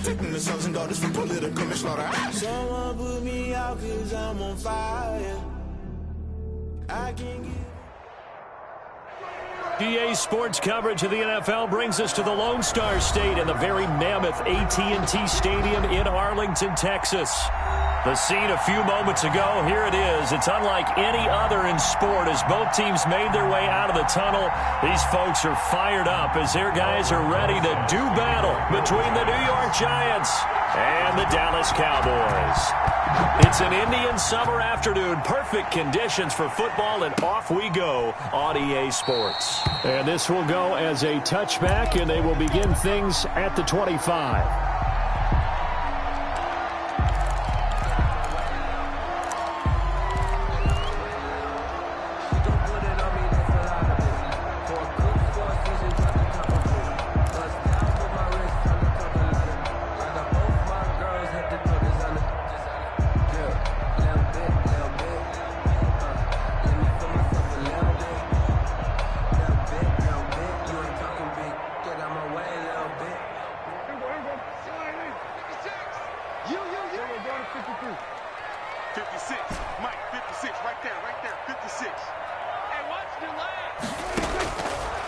protecting the sons and daughters from political manslaughter. Someone put me out 'cause I'm on fire. I can't get... DA Sports coverage of the NFL brings us to the Lone Star State and the very mammoth AT&T Stadium in Arlington, Texas. The scene a few moments ago, here it is. It's unlike any other in sport as both teams made their way out of the tunnel. These folks are fired up as their guys are ready to do battle between the New York Giants and the Dallas Cowboys. It's an Indian summer afternoon. Perfect conditions for football, and off we go on EA Sports. And this will go as a touchback, and they will begin things at the 25.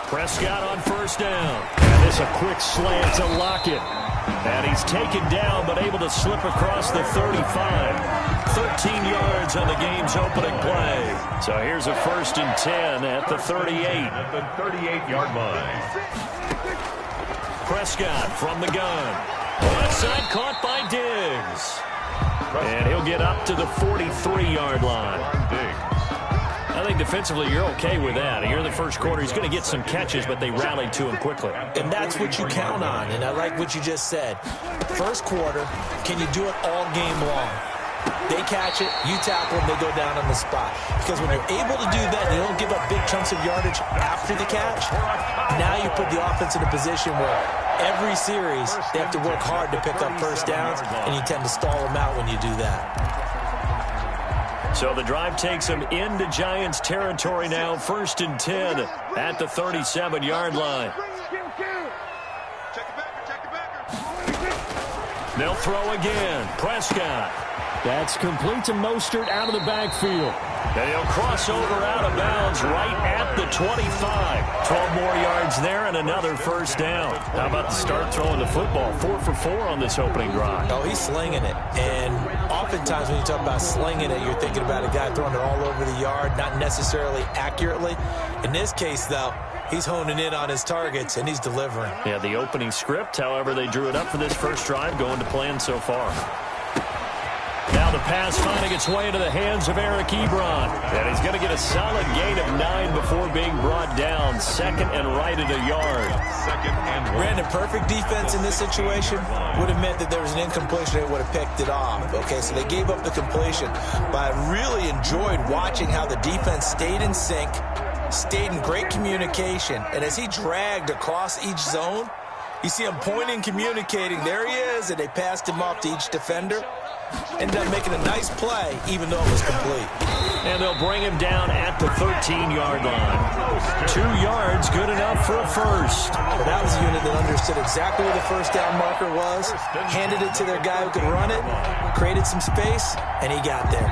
Prescott on first down. And this a quick slant to Lockett. And he's taken down but able to slip across the 35. 13 yards on the game's opening play. So here's a 1st and 10 at the 38. At the 38-yard line. Prescott from the gun. Left side caught by Diggs. And he'll get up to the 43-yard line. I think defensively you're okay with that. Here in the first quarter, he's going to get some catches, but they rallied to him quickly. And that's what you count on, and I like what you just said. First quarter, can you do it all game long? They catch it, you tackle them, they go down on the spot. Because when you're able to do that, you don't give up big chunks of yardage after the catch, now you put the offense in a position where every series they have to work hard to pick up first downs, and you tend to stall them out when you do that. So the drive takes them into Giants territory now. 1st and 10 at the 37-yard line. They'll throw again. Prescott. That's complete to Mostert out of the backfield. And he'll cross over out of bounds right at the 25. 12 more yards there and another first down. How about the start throwing the football? 4 for 4 on this opening drive. Oh, he's slinging it. And oftentimes when you talk about slinging it, you're thinking about a guy throwing it all over the yard, not necessarily accurately. In this case, though, he's honing in on his targets, and he's delivering. Yeah, the opening script, however, they drew it up for this first drive, going to plan so far. Now the pass finding its way into the hands of Eric Ebron. And he's going to get a solid gain of 9 before being brought down. 2nd and right at a yard. 2nd and 1. Brandon, perfect defense in this situation would have meant that there was an incompletion. They would have picked it off. Okay, so they gave up the completion. But I really enjoyed watching how the defense stayed in sync, stayed in great communication. And as he dragged across each zone, you see him pointing, communicating. There he is, and they passed him off to each defender. Ended up making a nice play, even though it was complete. And they'll bring him down at the 13-yard line. 2 yards, good enough for a first. Well, that was a unit that understood exactly where the first down marker was, handed it to their guy who could run it, created some space, and he got there.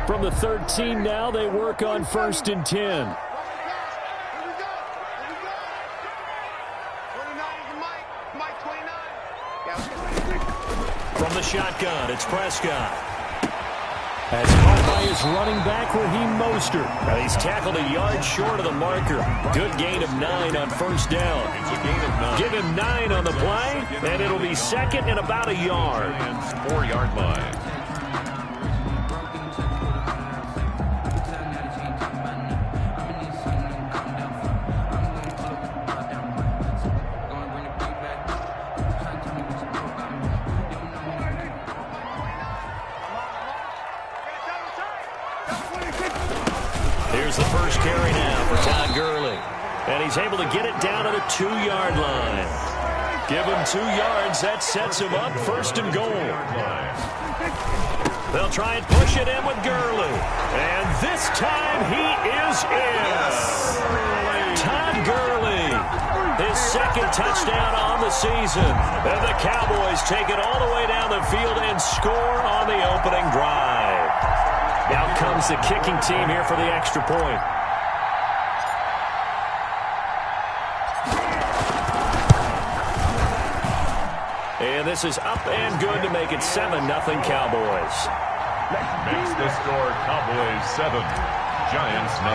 From the 13 now, they work on 1st and 10. From the shotgun, it's Prescott. That's caught by his running back, Raheem Mostert. Now he's tackled a yard short of the marker. Good gain of 9 on first down. Give him 9 on the play, and it'll be 2nd and about a yard. 4-yard line. Here's the first carry now for Todd Gurley. And he's able to get it down to the 2-yard line. Give him 2 yards. That sets him up 1st and goal. They'll try and push it in with Gurley. And this time he is in. Todd Gurley, his second touchdown on the season. And the Cowboys take it all the way down the field and score on the opening drive. Out comes the kicking team here for the extra point. And this is up and good to make it 7-0 Cowboys. Makes the score Cowboys 7, Giants 0.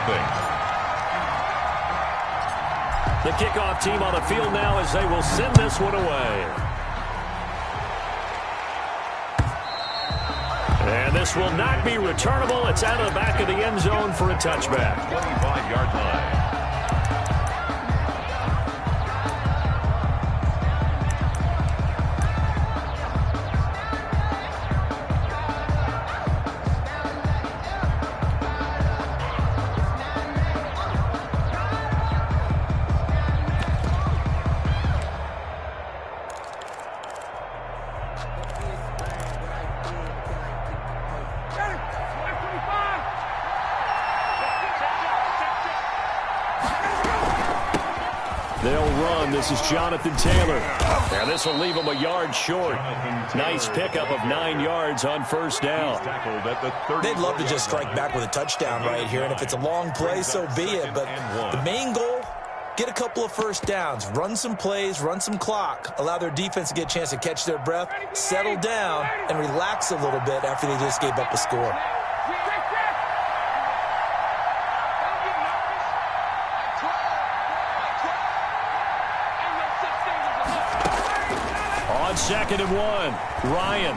The kickoff team on the field now as they will send this one away. And this will not be returnable. It's out of the back of the end zone for a touchback. 25-yard line. They'll run. This is Jonathan Taylor. And this will leave him a yard short. Nice pickup of 9 yards on first down. They'd love to just strike back with a touchdown right here, and if it's a long play, so be it. But the main goal, get a couple of first downs, run some plays, run some clock, allow their defense to get a chance to catch their breath, settle down, and relax a little bit after they just gave up a score. On 2nd and 1, Ryan.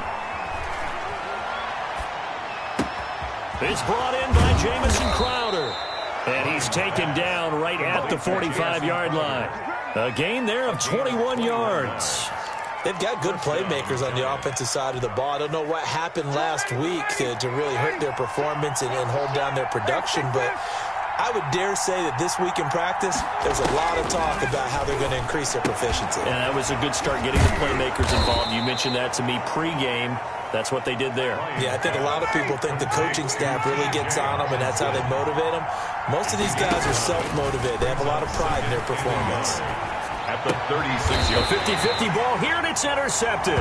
It's brought in by Jamison Crowder. And he's taken down right at the 45-yard line. A gain there of 21 yards. They've got good playmakers on the offensive side of the ball. I don't know what happened last week to really hurt their performance and hold down their production, but I would dare say that this week in practice, there's a lot of talk about how they're going to increase their proficiency. And that was a good start getting the playmakers involved. You mentioned that to me pregame. That's what they did there. Yeah, I think a lot of people think the coaching staff really gets on them, and that's how they motivate them. Most of these guys are self-motivated. They have a lot of pride in their performance. At the 36-yard line. 50-50 ball here, and it's intercepted.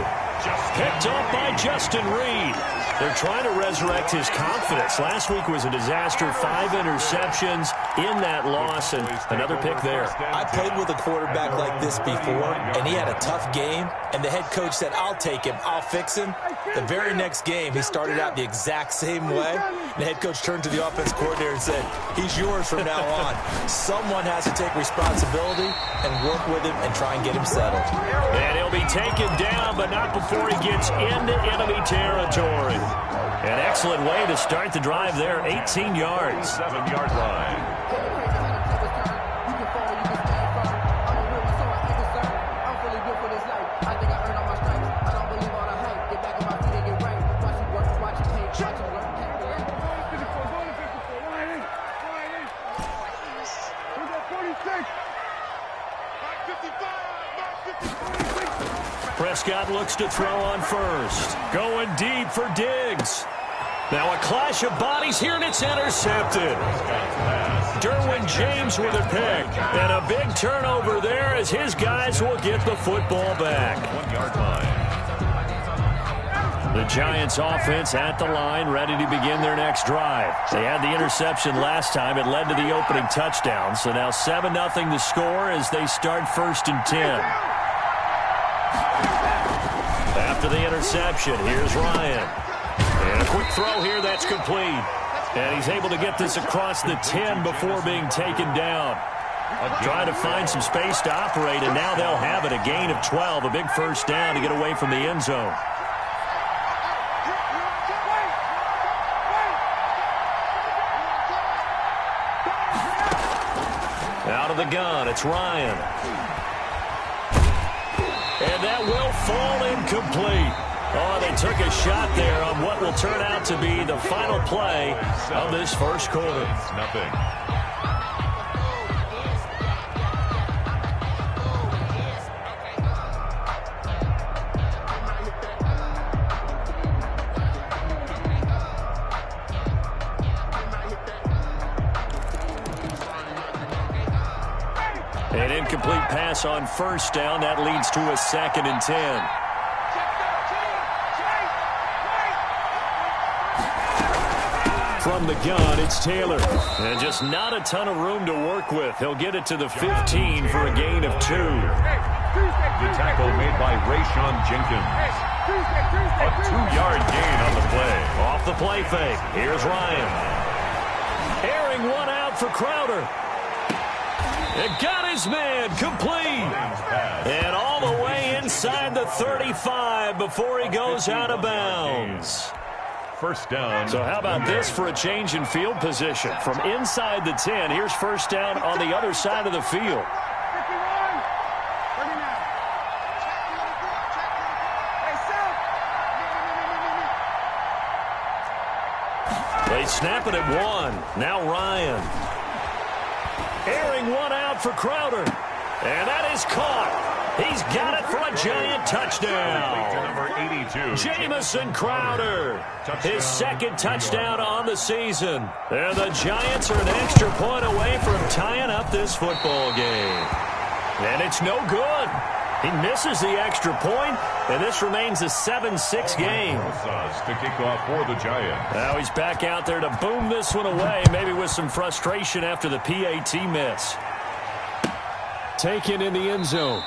Picked off by Justin Reed. They're trying to resurrect his confidence. Last week was a disaster. 5 interceptions in that loss, and another pick there. I played with a quarterback like this before, and he had a tough game, and the head coach said, I'll take him, I'll fix him. The very next game, he started out the exact same way. The head coach turned to the offense coordinator and said, he's yours from now on. Someone has to take responsibility and work with him and try and get him settled. And he'll be taken down, but not before he gets into enemy territory. An excellent way to start the drive there, 18 yards. 7-yard line. Prescott looks to throw on first. Going deep for Diggs. Now a clash of bodies here, and it's intercepted. Derwin James with a pick. And a big turnover there as his guys will get the football back. 1-yard line. The Giants offense at the line, ready to begin their next drive. They had the interception last time. It led to the opening touchdown. So now 7-0 to score as they start 1st and 10. After the interception, here's Ryan. And a quick throw here, that's complete. And he's able to get this across the 10 before being taken down. Trying to find some space to operate, and now they'll have it. A gain of 12, a big first down to get away from the end zone. Out of the gun, it's Ryan. And that will fall incomplete. Oh, they took a shot there on what will turn out to be the final play of this first quarter. Nothing. An incomplete pass on first down. That leads to a 2nd and 10. From the gun, it's Taylor. And just not a ton of room to work with. He'll get it to the 15 for a gain of 2. The tackle made by Rayshon Jenkins. A 2-yard gain on the play. Off the play fake. Here's Ryan. Airing one out for Crowder. It got his man complete. And all the way inside the 35 before he goes out of bounds. First down. So how about this for a change in field position? From inside the 10, here's first down on the other side of the field. They snap it at 1. Now Ryan. Airing one out for Crowder. And that is caught. He's got it for a Giant touchdown. Number 82. Jamison Crowder. His 2nd touchdown on the season. And the Giants are an extra point away from tying up this football game. And it's no good. He misses the extra point, and this remains a 7-6 game. To kick off for the Giants. Now he's back out there to boom this one away, maybe with some frustration after the PAT miss. Taken in the end zone.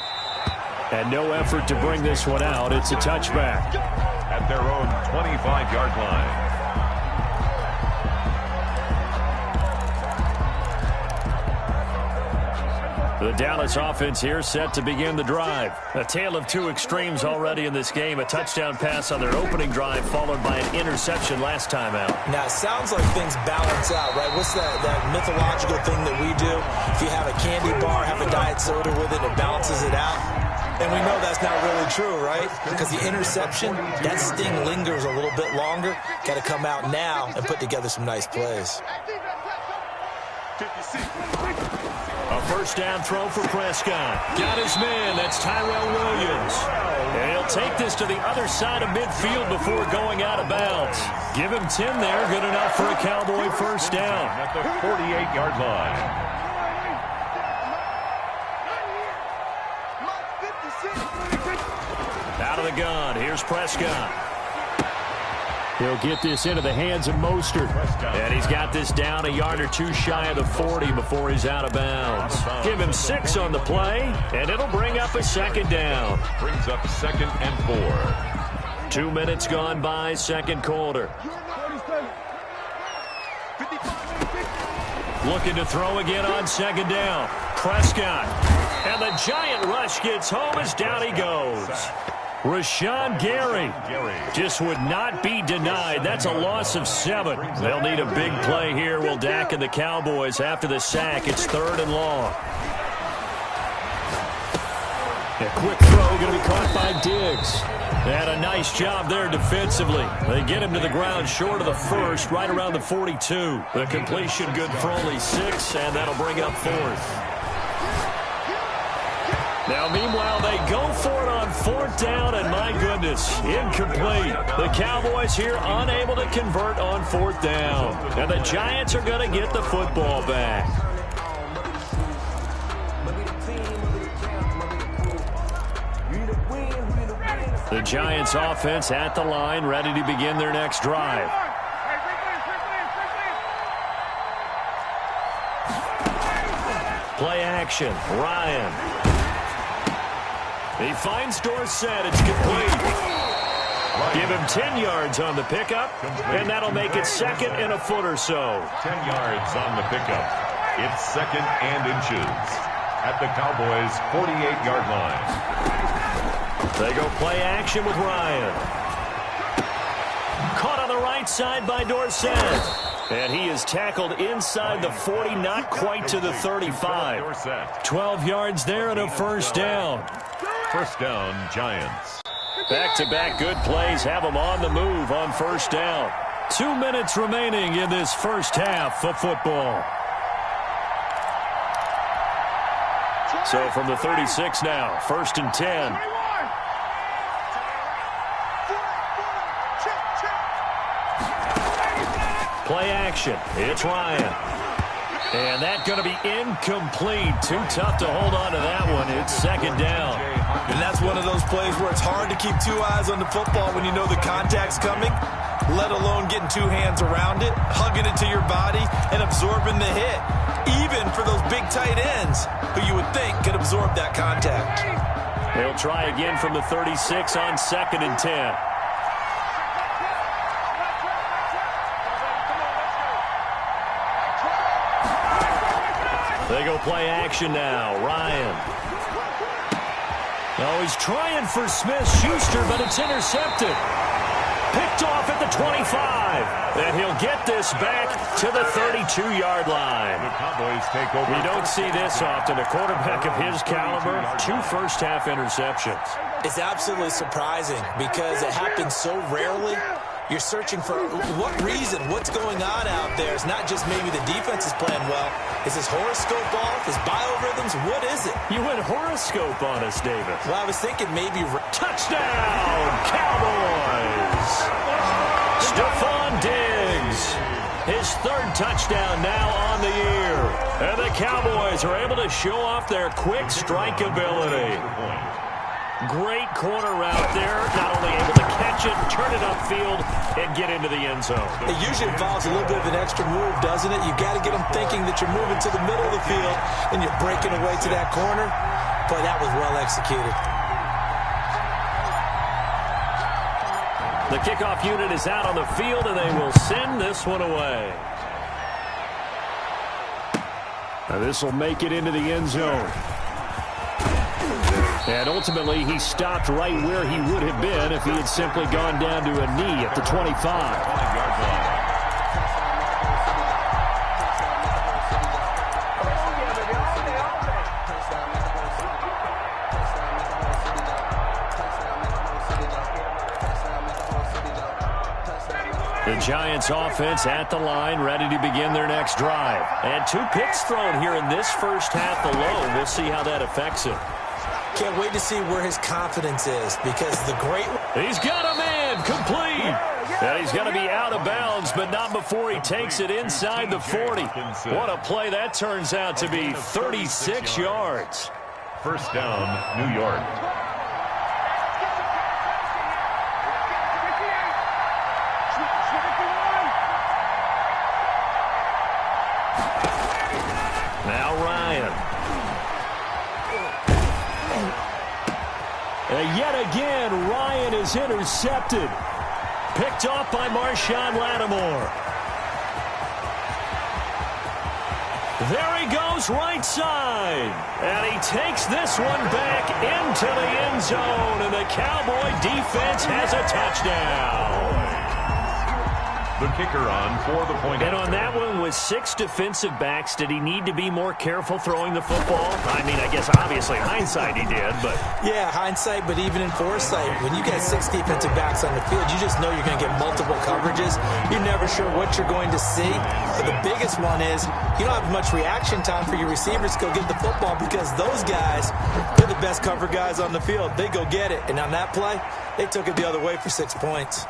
And no effort to bring this one out. It's a touchback. At their own 25-yard line. The Dallas offense here set to begin the drive. A tale of two extremes already in this game. A touchdown pass on their opening drive followed by an interception last time out. Now, it sounds like things balance out, right? What's that mythological thing that we do? If you have a candy bar, have a diet soda with it, it balances it out. And we know that's not really true, right? Because the interception, that sting lingers a little bit longer. Got to come out now and put together some nice plays. A first down throw for Prescott. Got his man. That's Tyrell Williams. And he'll take this to the other side of midfield before going out of bounds. Give him 10 there. Good enough for a Cowboy first down. At the 48-yard line. Out of the gun. Here's Prescott. He'll get this into the hands of Mostert. And he's got this down a yard or two shy of the 40 before he's out of bounds. Give him 6 on the play, and it'll bring up a second down. Brings up 2nd and 4. 2 minutes gone by, second quarter. Looking to throw again on second down. Prescott. And the giant rush gets home as down he goes. Rashawn Gary just would not be denied. That's a loss of 7. They'll need a big play here. Will Dak and the Cowboys after the sack. It's 3rd and long. A quick throw going to be caught by Diggs. And a nice job there defensively. They get him to the ground short of the first, right around the 42. The completion good for only 6, and that'll bring up 4th. Now, meanwhile, they go for it on 4th down, and my goodness, incomplete. The Cowboys here unable to convert on 4th down. And the Giants are going to get the football back. The Giants offense at the line, ready to begin their next drive. Play action, Ryan. He finds Dorsett. It's complete. Give him 10 yards on the pickup, and that'll make it 2nd and a foot or so. 10 yards on the pickup. It's 2nd and inches at the Cowboys' 48-yard line. They go play action with Ryan. Caught on the right side by Dorsett. And he is tackled inside the 40, not quite to the 35. 12 yards there and a first down. First down, Giants. Back-to-back good plays have them on the move on first down. 2 minutes remaining in this first half of football. So from the 36 now, 1st and 10. Play action. It's Ryan. And that's going to be incomplete. Too tough to hold on to that one. It's second down. And that's one of those plays where it's hard to keep two eyes on the football when you know the contact's coming, let alone getting two hands around it, hugging it to your body, and absorbing the hit. Even for those big tight ends who you would think could absorb that contact. They'll try again from the 36 on 2nd and 10. They go play action now. Ryan. Oh, he's trying for Smith-Schuster, but it's intercepted. Picked off at the 25. And he'll get this back to the 32-yard line. The Cowboys take over. We don't see this often. A quarterback of his caliber, 2 first-half interceptions. It's absolutely surprising because it happens so rarely. You're searching for what reason, what's going on out there. It's not just maybe the defense is playing well. Is his horoscope off? His biorhythms? What is it? You went horoscope on us, David. Well, I was thinking maybe... Touchdown, Cowboys! Stephon Diggs. His 3rd touchdown now on the year. And the Cowboys are able to show off their quick strike ability. Great corner route there. Not only able to catch it, turn it upfield, and get into the end zone. It usually involves a little bit of an extra move, doesn't it? You got to get them thinking that you're moving to the middle of the field and you're breaking away to that corner. Boy, that was well executed. The kickoff unit is out on the field, and they will send this one away. Now this will make it into the end zone. And ultimately, he stopped right where he would have been if he had simply gone down to a knee at the 25. The Giants offense at the line, ready to begin their next drive. And 2 picks thrown here in this first half alone. We'll see how that affects it. Can't wait to see where his confidence is because the great... He's got a man complete. And he's going to be out of bounds, but not before he takes it inside the 40. What a play that turns out to be, 36 yards. First down, New York. Now Ryan. And yet again, Ryan is intercepted. Picked off by Marshawn Lattimore. There he goes right side. And he takes this one back into the end zone. And the Cowboy defense has a touchdown. The kicker on for the point. And on that one, with 6 defensive backs, did he need to be more careful throwing the football? I mean, I guess obviously hindsight he did, but... Yeah, hindsight, but even in foresight, when you get 6 defensive backs on the field, you just know you're going to get multiple coverages. You're never sure what you're going to see. But the biggest one is you don't have much reaction time for your receivers to go get the football because those guys, they're the best cover guys on the field. They go get it. And on that play, they took it the other way for 6 points.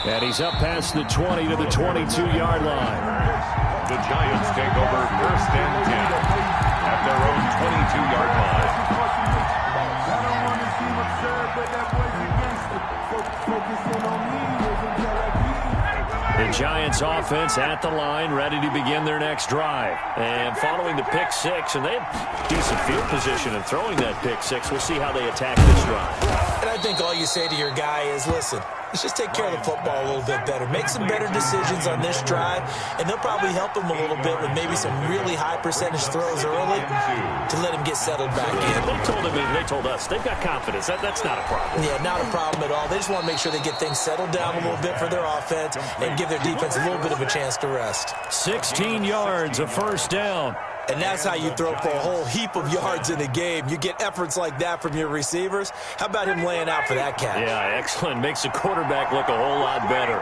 And he's up past the 20 to the 22-yard line. The Giants take over first and 10 at their own 22-yard line. The Giants offense at the line, ready to begin their next drive. And following the pick 6, and they have decent field position in throwing that pick 6. We'll see how they attack this drive. And I think all you say to your guy is, listen, let's just take care of the football a little bit better. Make some better decisions on this drive, and they'll probably help him a little bit with maybe some really high percentage throws early to let him get settled back in. They told us they've got confidence. That's not a problem. Yeah, not a problem at all. They just want to make sure they get things settled down a little bit for their offense and give their defense a little bit of a chance to rest. 16 yards, a first down. And that's how you throw for a whole heap of yards in a game. You get efforts like that from your receivers. How about him laying out for that catch? Yeah, excellent. Makes the quarterback look a whole lot better.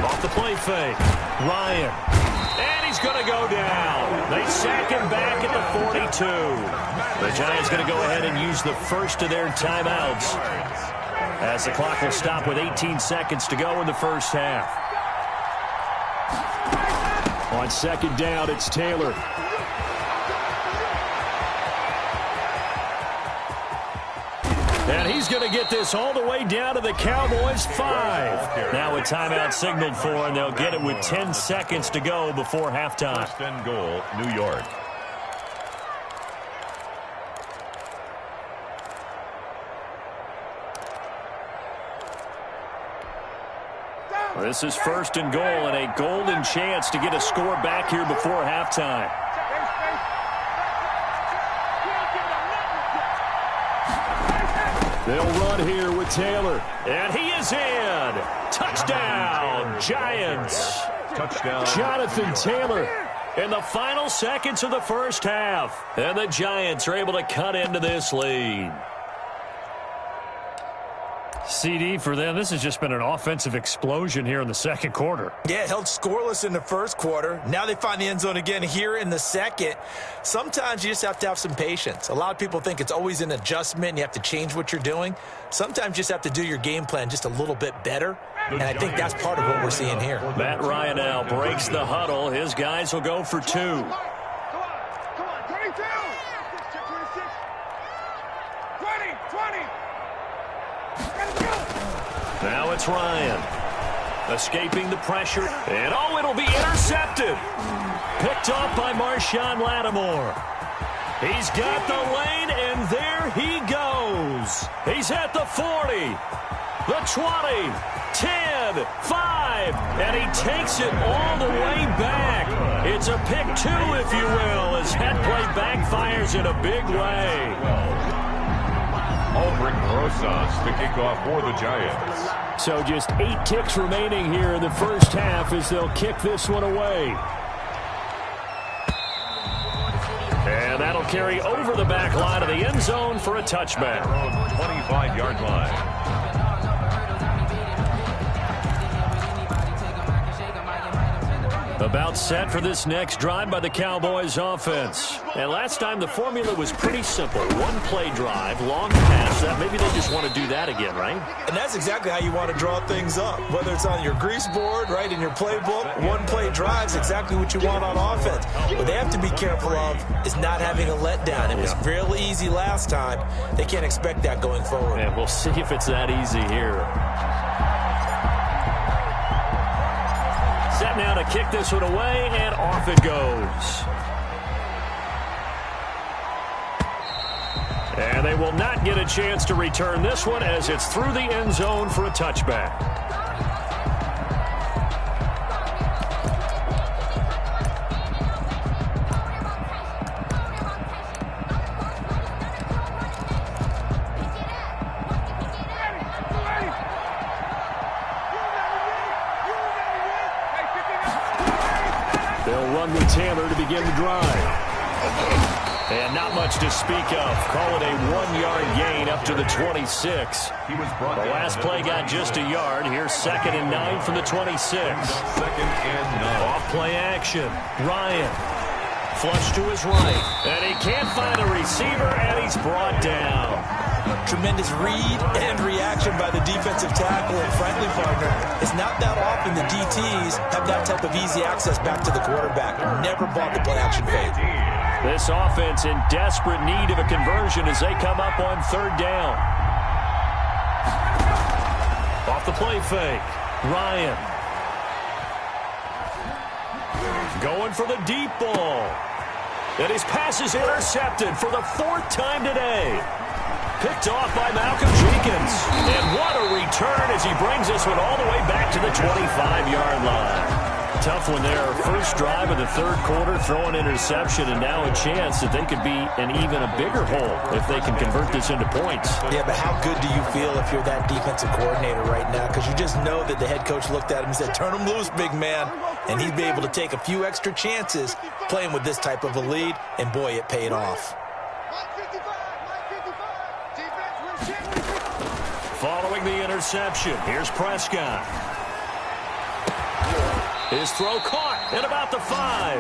Off the play fake. Ryan. And he's going to go down. They sack him back at the 42. The Giants going to go ahead and use the first of their timeouts. as the clock will stop with 18 seconds to go in the first half. On second down, it's Taylor. And he's going to get this all the way down to the Cowboys' 5. Now a timeout signaled for, and they'll get it with 10 seconds to go before halftime. First and goal, New York. This is first and goal, and a golden chance to get a score back here before halftime. They'll run here with Taylor, and he is in. Touchdown, Giants. Touchdown, Jonathan Taylor in the final seconds of the first half. And the Giants are able to cut into this lead. CD, for them, this has just been an offensive explosion here in the second quarter. Yeah, held scoreless in the first quarter. Now they find the end zone again here in the second. Sometimes you just have to have some patience. A lot of people think it's always an adjustment and you have to change what you're doing. Sometimes you just have to do your game plan just a little bit better, and I think that's part of what we're seeing here. Matt Ryan now breaks the huddle. His guys will go for 2. Come on, 22. 20. Now it's Ryan. Escaping the pressure. And it'll be intercepted. Picked off by Marshawn Lattimore. He's got the lane, and there he goes. He's at the 40, the 20, 10, 5, and he takes it all the way back. It's a pick 2, if you will, as that play backfires in a big way. Aldrich Rosas to kick off for the Giants. So just 8 ticks remaining here in the first half as they'll kick this one away. And that'll carry over the back line of the end zone for a touchback. 25-yard line. About set for this next drive by the Cowboys offense. And last time the formula was pretty simple. One play drive, long pass. That maybe they just want to do that again, right? And that's exactly how you want to draw things up. Whether it's on your grease board, right, in your playbook, one play drive is exactly what you want on offense. What they have to be careful of is not having a letdown. It was fairly easy last time. They can't expect that going forward. And we'll see if it's that easy here. Set now to kick this one away, and off it goes. And they will not get a chance to return this one as it's through the end zone for a touchback. They'll run with Taylor to begin the drive. And not much to speak of. Call it a 1-yard gain up to the 26. The last play got just a yard. Here's 2nd and 9 from the 26. 2nd and 9. Off play action. Ryan. Flush to his right. And he can't find a receiver, and he's brought down. Tremendous read and reaction by the defensive tackle, and frankly, partner, it's not that often the DTs have that type of easy access back to the quarterback. Never bought the play action fake. This offense in desperate need of a conversion as they come up on 3rd down. Off the play fake, Ryan. Going for the deep ball. And his pass is intercepted for the 4th time today. Picked off by Malcolm Jenkins. And what a return as he brings this one all the way back to the 25-yard line. Tough one there. First drive of the 3rd quarter, throw an interception, and now a chance that they could be in even a bigger hole if they can convert this into points. Yeah, but how good do you feel if you're that defensive coordinator right now? Because you just know that the head coach looked at him and said, turn him loose, big man. And he'd be able to take a few extra chances playing with this type of a lead, and boy, it paid off. Following the interception, here's Prescott. His throw caught at about the 5.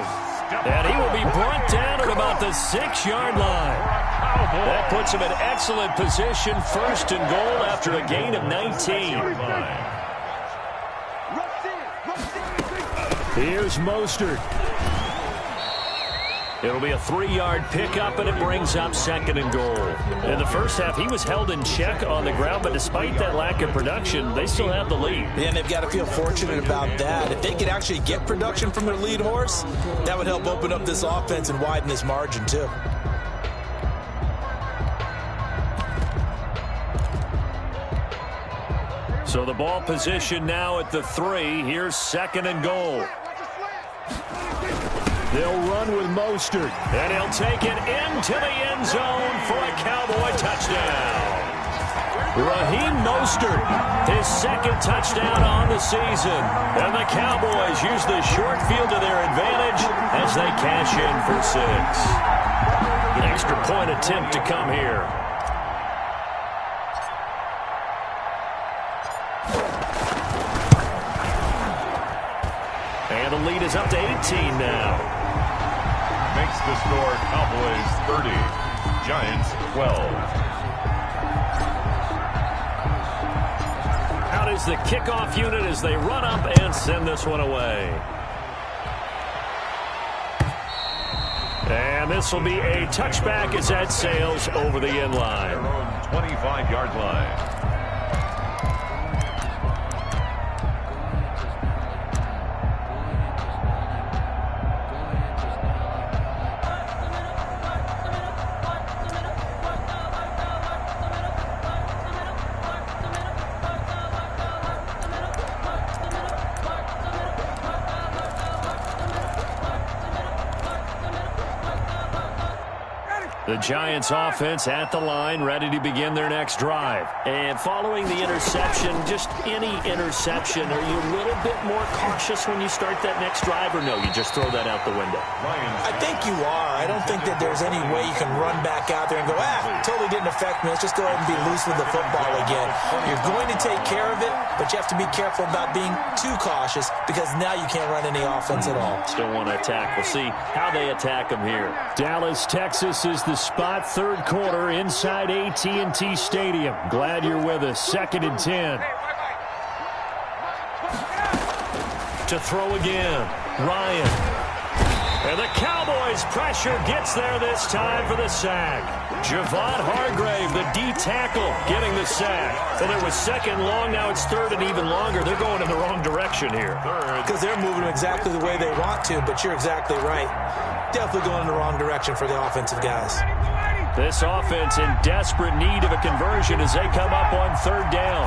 And he will be brought down at about the 6-yard line. That puts him in excellent position, 1st and goal after a gain of 19. Here's Mostert. It'll be a 3-yard pickup, and it brings up 2nd and goal. In the first half, he was held in check on the ground, but despite that lack of production, they still have the lead. And they've got to feel fortunate about that. If they could actually get production from their lead horse, that would help open up this offense and widen this margin, too. So the ball position now at the 3. Here's 2nd and goal. They'll run with Mostert, and he'll take it into the end zone for a Cowboy touchdown. Raheem Mostert, his 2nd touchdown on the season. And the Cowboys use the short field to their advantage as they cash in for 6. An extra point attempt to come here. And the lead is up to 18 now. Makes the score Cowboys 30, Giants 12. Out is the kickoff unit as they run up and send this one away. And this will be a touchback as that sails over the end line. 25-yard line. The Giants offense at the line, ready to begin their next drive. And following the interception, just any interception, are you a little bit more cautious when you start that next drive, or no, you just throw that out the window? I think you are. I don't think that there's any way you can run back out there and go, totally didn't affect me. Let's just go ahead and be loose with the football again. You're going to take care of it, but you have to be careful about being too cautious because now you can't run any offense at all. Still want to attack. We'll see how they attack them here. Dallas, Texas is the spot, 3rd quarter inside AT&T Stadium. Glad you're with us. 2nd and 10. To throw again. Ryan. And the Cowboys pressure gets there this time for the sack. Javon Hargrave, the D tackle, getting the sack. And it was 2nd long, now it's 3rd and even longer. They're going in the wrong direction here. Because they're moving exactly the way they want to, but you're exactly right. Definitely going in the wrong direction for the offensive guys. This offense in desperate need of a conversion as they come up on 3rd down.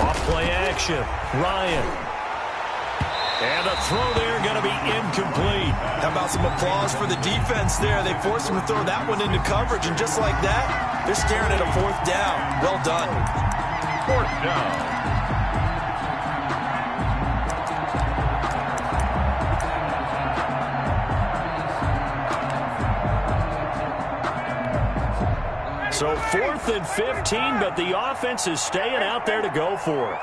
Off play action. Ryan. And the throw there going to be incomplete. How about some applause for the defense there? They forced him to throw that one into coverage, and just like that, they're staring at a 4th down. Well done. 4th down. So 4th and 15, but the offense is staying out there to go for it.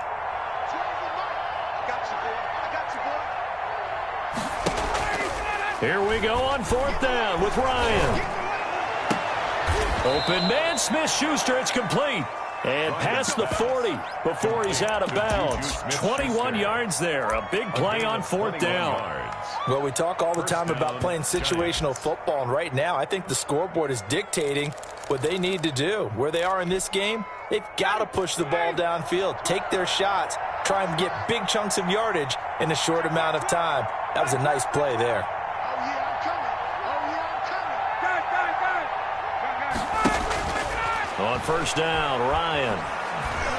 Here we go on 4th down with Ryan. Open man, Smith-Schuster, it's complete. And past the 40 before he's out of bounds. 21 yards there. A big play on 4th down. Well, we talk all the time about playing situational football, and right now I think the scoreboard is dictating what they need to do. Where they are in this game, they've got to push the ball downfield, take their shots, try and get big chunks of yardage in a short amount of time. That was a nice play there. On 1st down, Ryan.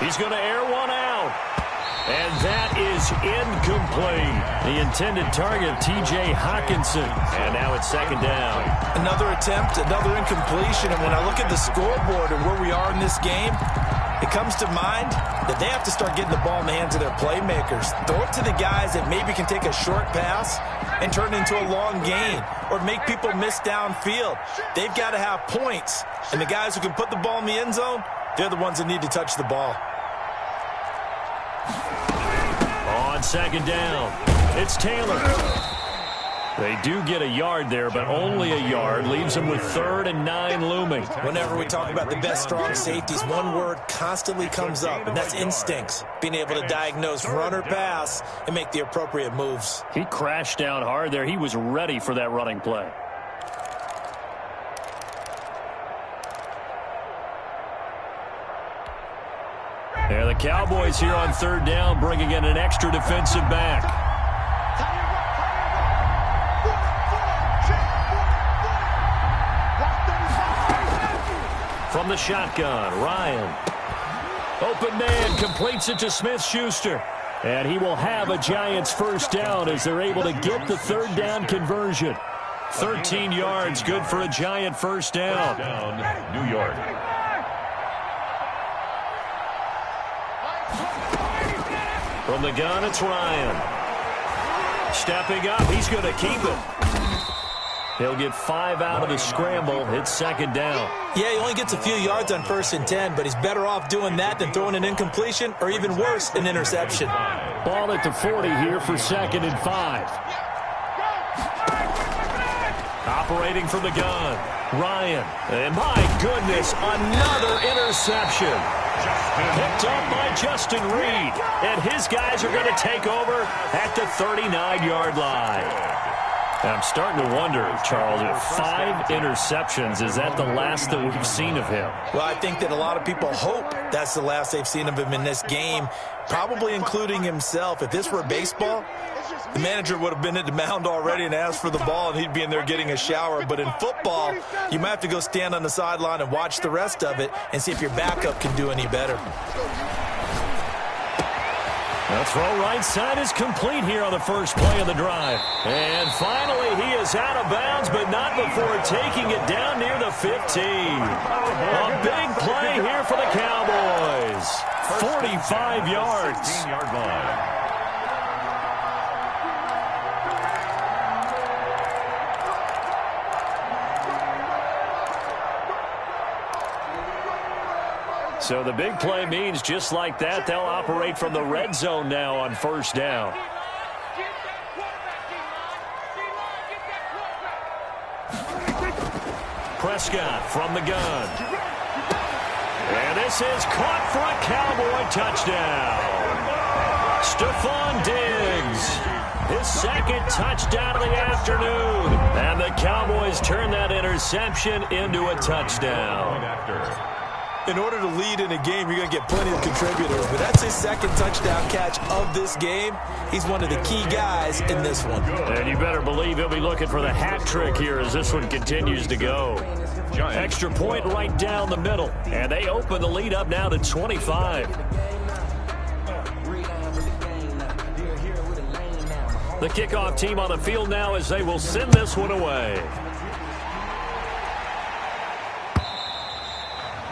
He's going to air one out. And that is incomplete. The intended target, T.J. Hawkinson. And now it's 2nd down. Another attempt, another incompletion. And when I look at the scoreboard and where we are in this game, it comes to mind that they have to start getting the ball in the hands of their playmakers. Throw it to the guys that maybe can take a short pass and turn it into a long gain or make people miss downfield. They've got to have points. And the guys who can put the ball in the end zone, they're the ones that need to touch the ball. On 2nd down, it's Taylor. They do get a yard there, but only a yard. Leaves them with 3rd and 9 looming. Whenever we talk about the best strong safeties, one word constantly comes up, and that's instincts. Being able to diagnose run or pass and make the appropriate moves. He crashed down hard there. He was ready for that running play. And the Cowboys here on 3rd down, bringing in an extra defensive back. From the shotgun, Ryan. Open man, completes it to Smith-Schuster. And he will have a Giants first down as they're able to get the 3rd down conversion. 13 yards, good for a Giant first down. New York. From the gun, it's Ryan. Stepping up, he's going to keep it. He'll get 5 out of the scramble. It's 2nd down. Yeah, he only gets a few yards on 1st and 10, but he's better off doing that than throwing an incompletion or even worse, an interception. Ball at the 40 here for 2nd and 5. Operating from the gun, Ryan. And my goodness, another interception. Picked up by Justin Reed. And his guys are going to take over at the 39-yard line. I'm starting to wonder, Charles, if 5 interceptions, is that the last that we've seen of him? Well, I think that a lot of people hope that's the last they've seen of him in this game, probably including himself. If this were baseball, the manager would have been at the mound already and asked for the ball, and he'd be in there getting a shower. But in football, you might have to go stand on the sideline and watch the rest of it and see if your backup can do any better. The throw right side is complete here on the first play of the drive. And finally, he is out of bounds, but not before taking it down near the 15. A big play here for the Cowboys. 45 yards. 15-yard line. So the big play means just like that, they'll operate from the red zone now on 1st down. Prescott from the gun. And this is caught for a Cowboy touchdown. Stephon Diggs, his 2nd touchdown of the afternoon. And the Cowboys turn that interception into a touchdown. In order to lead in a game, you're going to get plenty of contributors. But that's his 2nd touchdown catch of this game. He's one of the key guys in this one. And you better believe he'll be looking for the hat trick here as this one continues to go. Extra point right down the middle. And they open the lead up now to 25. The kickoff team on the field now as they will send this one away.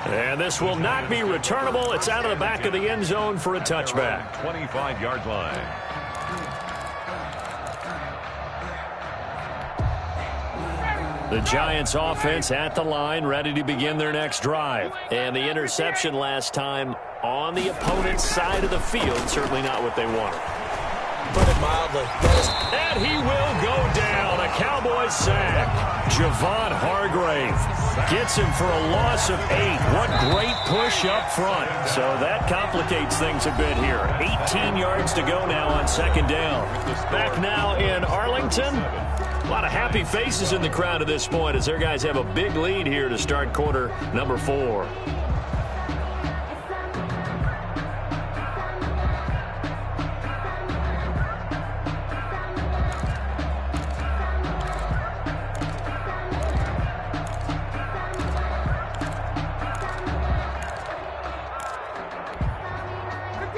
And this will not be returnable. It's out of the back of the end zone for a touchback. 25-yard line. The Giants offense at the line, ready to begin their next drive. And the interception last time on the opponent's side of the field, certainly not what they wanted. Put it mildly. And he will go down. A Cowboys sack. Javon Hargrave gets him for a loss of 8. What great push up front. So that complicates things a bit here. 18 yards to go now on 2nd down. Back now in Arlington. A lot of happy faces in the crowd at this point as their guys have a big lead here to start quarter number 4.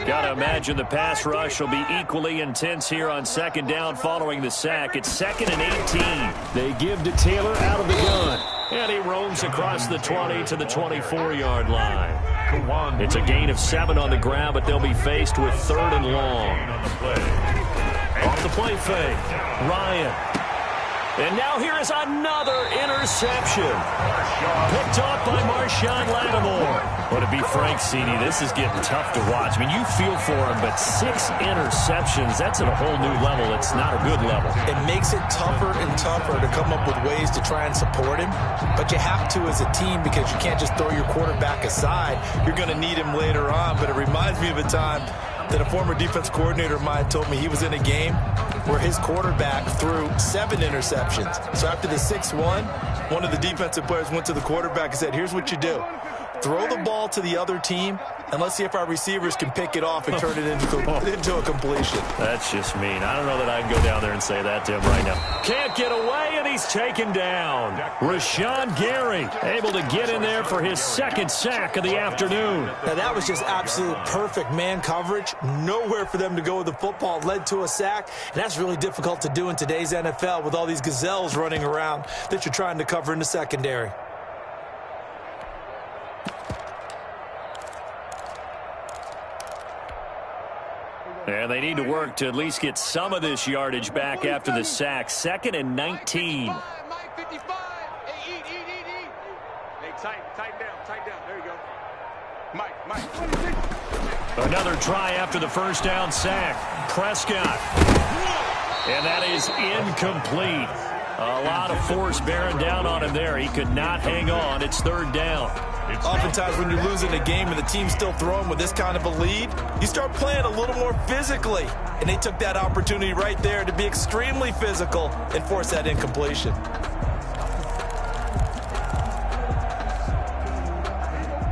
Gotta imagine the pass rush will be equally intense here on 2nd down following the sack. It's 2nd and 18. They give to Taylor out of the gun. And he roams across the 20 to the 24-yard line. It's a gain of 7 on the ground, but they'll be faced with 3rd and long. Off the play fake, Ryan. And now here is another interception. Picked off by Marshawn Lattimore. But to be frank, CD, this is getting tough to watch. I mean, you feel for him, but 6 interceptions, that's at a whole new level. It's not a good level. It makes it tougher and tougher to come up with ways to try and support him. But you have to as a team because you can't just throw your quarterback aside. You're going to need him later on. But it reminds me of a time that a former defense coordinator of mine told me he was in a game where his quarterback threw 7 interceptions. So after the 6-1, one of the defensive players went to the quarterback and said, here's what you do. Throw the ball to the other team, and let's see if our receivers can pick it off and turn it into a completion. That's just mean. I don't know that I can go down there and say that to him right now. Can't get away, and he's taken down. Rashawn Gary able to get in there for his 2nd sack of the afternoon. Now, that was just absolute perfect man coverage. Nowhere for them to go with the football. Led to a sack, and that's really difficult to do in today's NFL with all these gazelles running around that you're trying to cover in the secondary. And they need to work to at least get some of this yardage back after the sack. 2nd and 19. Mike 55. Hey, eat. Hey, tighten down. There you go. Mike. Another try after the first down sack. Prescott. And that is incomplete. A lot of force bearing down on him there. He could not hang on. It's 3rd down. Oftentimes when you're losing a game and the team's still throwing with this kind of a lead, you start playing a little more physically. And they took that opportunity right there to be extremely physical and force that incompletion.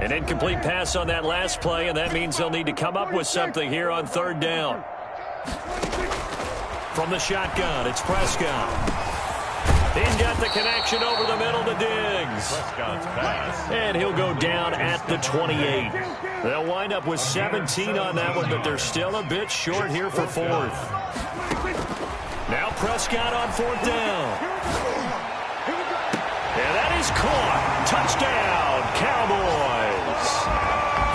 An incomplete pass on that last play, and that means they'll need to come up with something here on 3rd down. From the shotgun, it's Prescott. He's got the connection over the middle to Diggs. And he'll go down at the 28. They'll wind up with 17 on that one, but they're still a bit short here for 4th. Now Prescott on 4th down. And that is caught. Touchdown, Cowboys.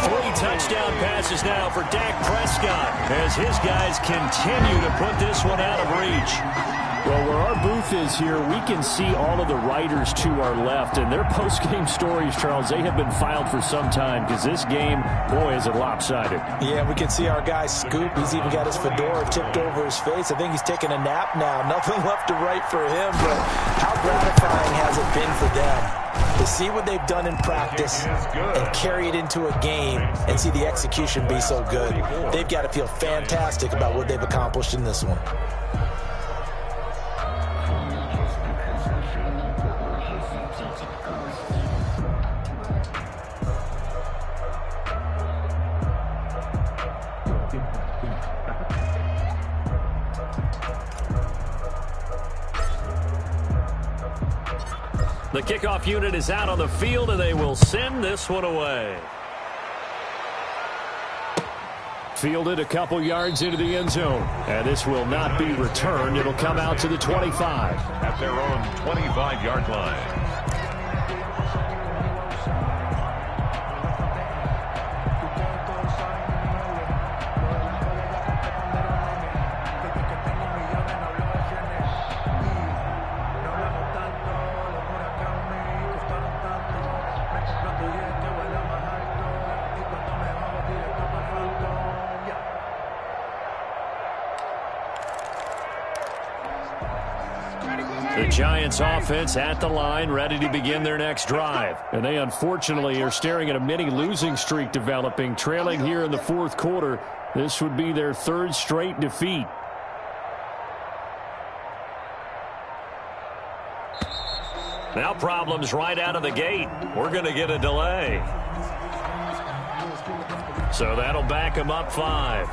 3 touchdown passes now for Dak Prescott as his guys continue to put this one out of reach. Well, where our booth is here, we can see all of the writers to our left, and their post-game stories, Charles, they have been filed for some time because this game, boy, is it lopsided. Yeah, we can see our guy Scoop. He's even got his fedora tipped over his face. I think he's taking a nap now. Nothing left to write for him, but how gratifying has it been for them to see what they've done in practice and carry it into a game and see the execution be so good. They've got to feel fantastic about what they've accomplished in this one. The kickoff unit is out on the field, and they will send this one away. Fielded a couple yards into the end zone. And this will not be returned. It'll come out to the 25. At their own 25-yard line. The Giants offense at the line, ready to begin their next drive. And they unfortunately are staring at a mini losing streak developing, trailing here in the 4th quarter. This would be their 3rd straight defeat. Now problems right out of the gate. We're going to get a delay. So that'll back them up 5.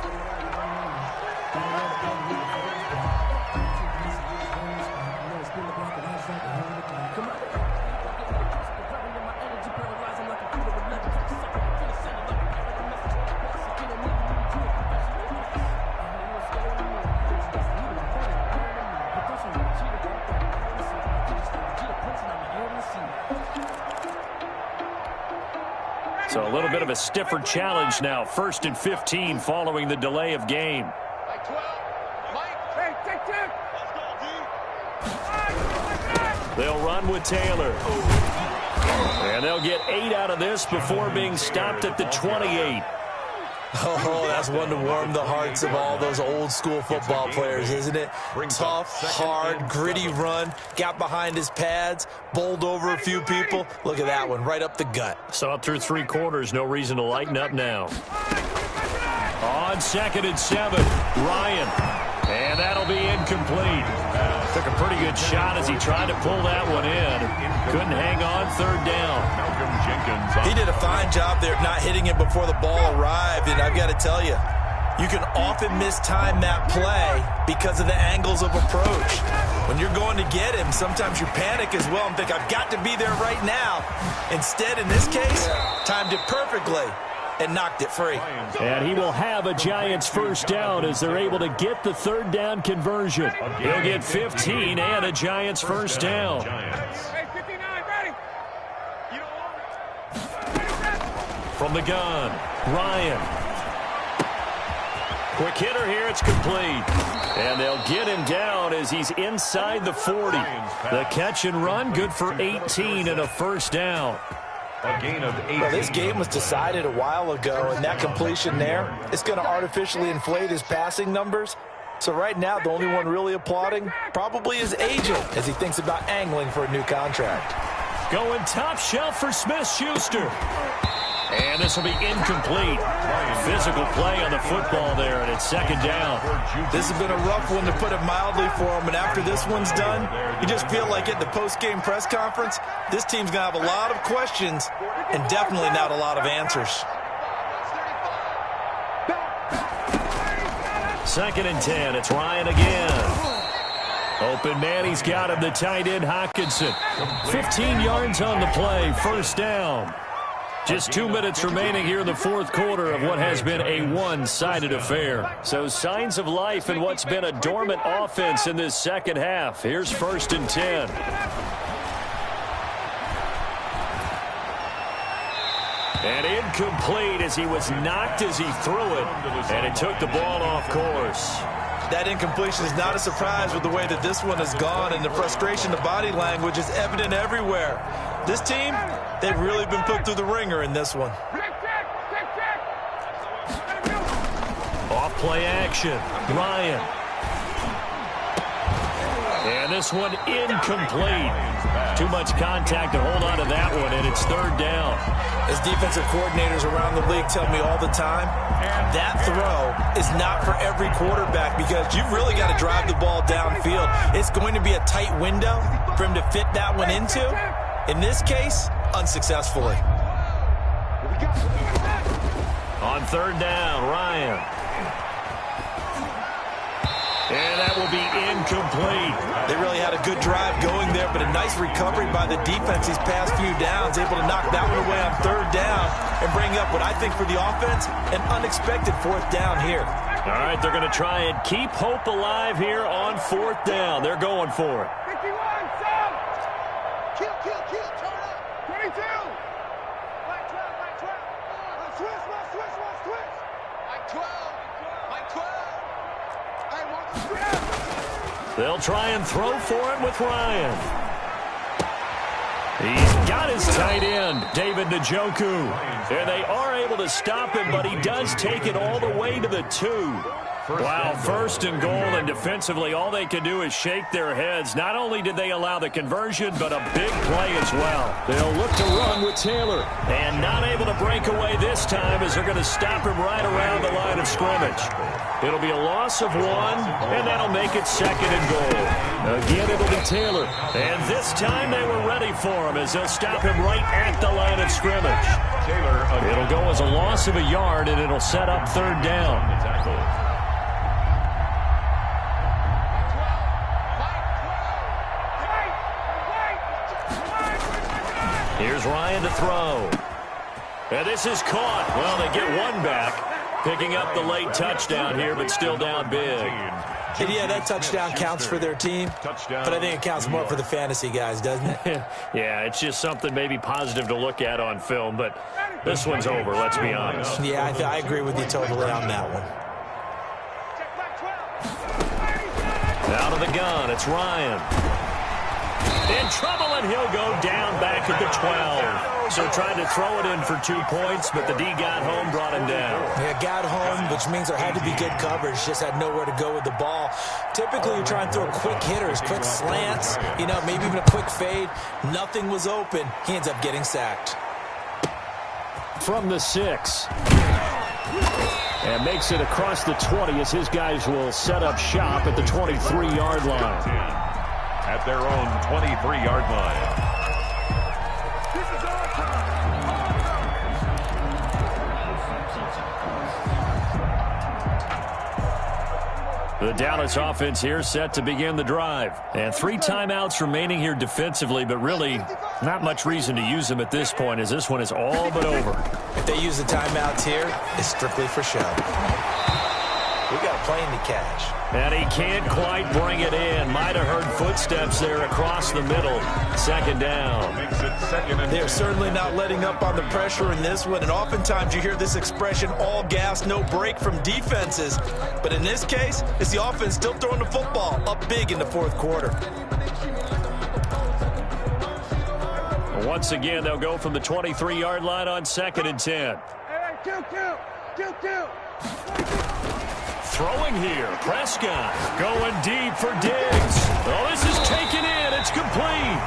So a little bit of a stiffer challenge now. 1st and 15 following the delay of game. Mike 12. Mike. Hey, take 10. Let's go, D. They'll run with Taylor. And they'll get 8 out of this before being stopped at the 28. Oh, that's one to warm the hearts of all those old-school football players, isn't it? Tough, hard, gritty run, got behind his pads, bowled over a few people. Look at that one, right up the gut. So through 3 quarters, no reason to lighten up now. On 2nd and 7, Ryan. And that'll be incomplete. Took a pretty good shot as he tried to pull that one in. Couldn't hang on 3rd down. He did a fine job there of not hitting it before the ball arrived, and I've got to tell you, you can often mistime that play because of the angles of approach. When you're going to get him, sometimes you panic as well and think, I've got to be there right now. Instead, in this case, timed it perfectly and knocked it free. And he will have a Giants first down as they're able to get the 3rd down conversion. He'll get 15 and a Giants first down. From the gun, Ryan. Quick hitter here, it's complete. And they'll get him down as he's inside the 40. The catch and run, good for 18 and a first down. A gain of 8. Well, this game was decided a while ago, and that completion there, it's going to artificially inflate his passing numbers. So right now, the only one really applauding probably his agent as he thinks about angling for a new contract. Going top shelf for Smith-Schuster. And this will be incomplete. Physical play on the football there, and it's 2nd down. This has been a rough one, to put it mildly, for him. And after this one's done, you just feel like at the post-game press conference, this team's going to have a lot of questions and definitely not a lot of answers. 2nd and 10. It's Ryan again. Open man, he's got him, the tight end, Hockenson. 15 yards on the play, first down. Just 2 minutes remaining here in the 4th quarter of what has been a one-sided affair. So signs of life in what's been a dormant offense in this second half. Here's 1st and 10. And incomplete as he was knocked as he threw it. And it took the ball off course. That incompletion is not a surprise with the way that this one has gone, and the frustration, the body language is evident everywhere. This team, they've really been put through the ringer in this one. Off play action, Ryan. And this one incomplete. Too much contact to hold on to that one, and it's 3rd down. As defensive coordinators around the league tell me all the time, that throw is not for every quarterback because you've really got to drive the ball downfield. It's going to be a tight window for him to fit that one into. In this case, unsuccessfully. On 3rd down, Ryan. And that will be incomplete. They really had a good drive going there, but a nice recovery by the defense these past few downs, able to knock that one away on 3rd down and bring up what I think for the offense, an unexpected 4th down here. All right, they're going to try and keep hope alive here on 4th down. They're going for it. 51, Sam! Kill, turn up! 22! Mike 12, Mike 12! Switch! Mike 12! Mike 12! They'll try and throw for it with Ryan. He's got his tight end, David Njoku. And they are able to stop him, but he does take it all the way to the 2. Wow, 1st and goal, and defensively all they can do is shake their heads. Not only did they allow the conversion, but a big play as well. They'll look to run with Taylor. And not able to break away this time as they're going to stop him right around the line of scrimmage. It'll be a loss of 1, and that'll make it 2nd and goal. Again, it'll be Taylor. And this time they were ready for him as they'll stop him right at the line of scrimmage. It'll go as a loss of a yard, and it'll set up 3rd down. Here's Ryan to throw. And this is caught. Well, they get one back. Picking up the late touchdown here, but still down big. And yeah, that touchdown counts for their team, but I think it counts more for the fantasy guys, doesn't it? Yeah, it's just something maybe positive to look at on film, but this one's over, let's be honest. Yeah, I agree with you totally on that one. Out of the gun, it's Ryan. In trouble, and he'll go down back at the 12. So trying to throw it in for 2 points, but the D got home, brought him down. Yeah, got home, which means there had to be good coverage. Just had nowhere to go with the ball. Typically, you try and throw quick hitters, quick slants, maybe even a quick fade. Nothing was open. He ends up getting sacked. From the 6. And makes it across the 20 as his guys will set up shop at the 23-yard line. At their own 23-yard line. The Dallas offense here set to begin the drive. And 3 timeouts remaining here defensively, but really not much reason to use them at this point as this one is all but over. If they use the timeouts here, it's strictly for show. We got a plane to catch. And he can't quite bring it in. Might have heard footsteps there across the middle. Second down. Makes it second and They're certainly not letting up on the pressure in this one. And oftentimes you hear this expression, all gas, no break from defenses. But in this case, it's the offense still throwing the football up big in the fourth quarter. Once again, they'll go from the 23-yard line on 2nd and 10. Throwing here, Prescott going deep for Diggs. Oh, this is taken in. It's complete.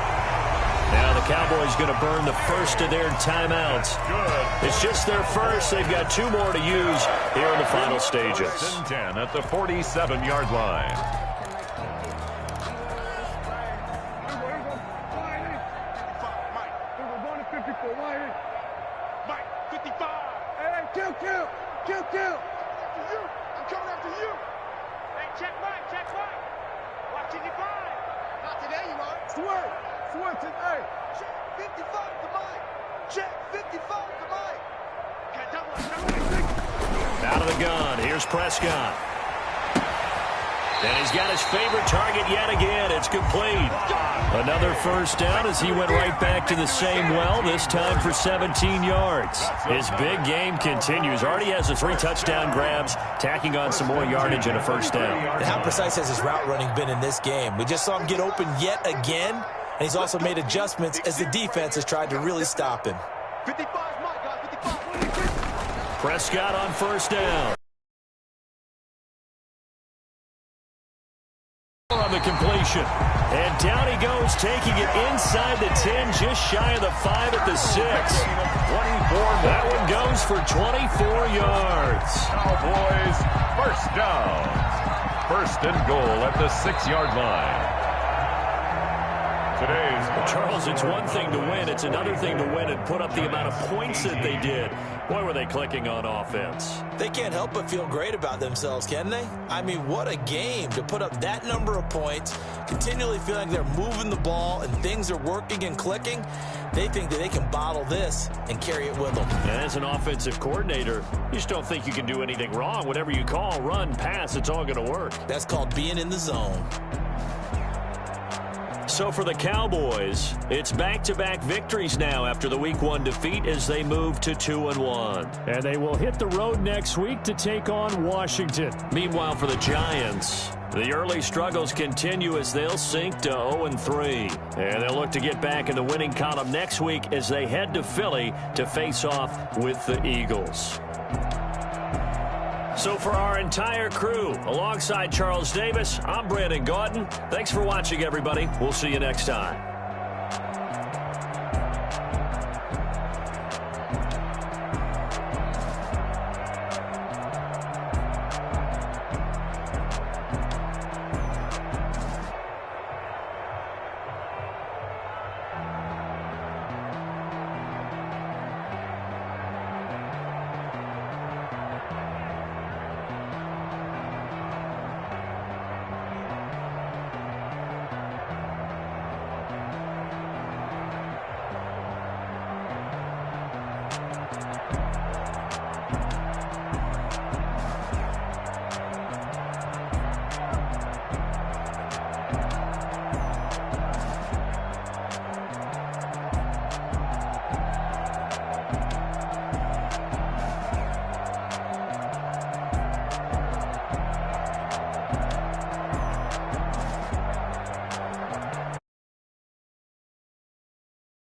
Now the Cowboys going to burn the first of their timeouts. good. It's just their first. They've got 2 more to use here in the final stages. 10 at the 47-yard line. Out of the gun, here's Prescott. And he's got his favorite target yet again. It's complete. Another first down as he went right back to the same well, this time for 17 yards. His big game continues. Already has the 3 touchdown grabs, tacking on some more yardage and a first down. And how precise has his route running been in this game? We just saw him get open yet again, and he's also made adjustments as the defense has tried to really stop him. 55, Mike, guys, 55. Prescott on first down. On the completion. And down he goes, taking it inside the 10, just shy of the 5 at the 6. 24. That one goes for 24 yards. Cowboys first down. First and goal at the 6-yard line. Charles, it's one thing to win. It's another thing to win and put up the amount of points that they did. Boy, were they clicking on offense. They can't help but feel great about themselves, can they? I mean, what a game to put up that number of points, continually feeling they're moving the ball and things are working and clicking. They think that they can bottle this and carry it with them. And as an offensive coordinator, you just don't think you can do anything wrong. Whatever you call, run, pass, it's all going to work. That's called being in the zone. So for the Cowboys, it's back-to-back victories now after the Week 1 defeat as they move to 2-1. And they will hit the road next week to take on Washington. Meanwhile, for the Giants, the early struggles continue as they'll sink to 0-3. And they'll look to get back in the winning column next week as they head to Philly to face off with the Eagles. So for our entire crew, alongside Charles Davis, I'm Brandon Gaudin. Thanks for watching, everybody. We'll see you next time.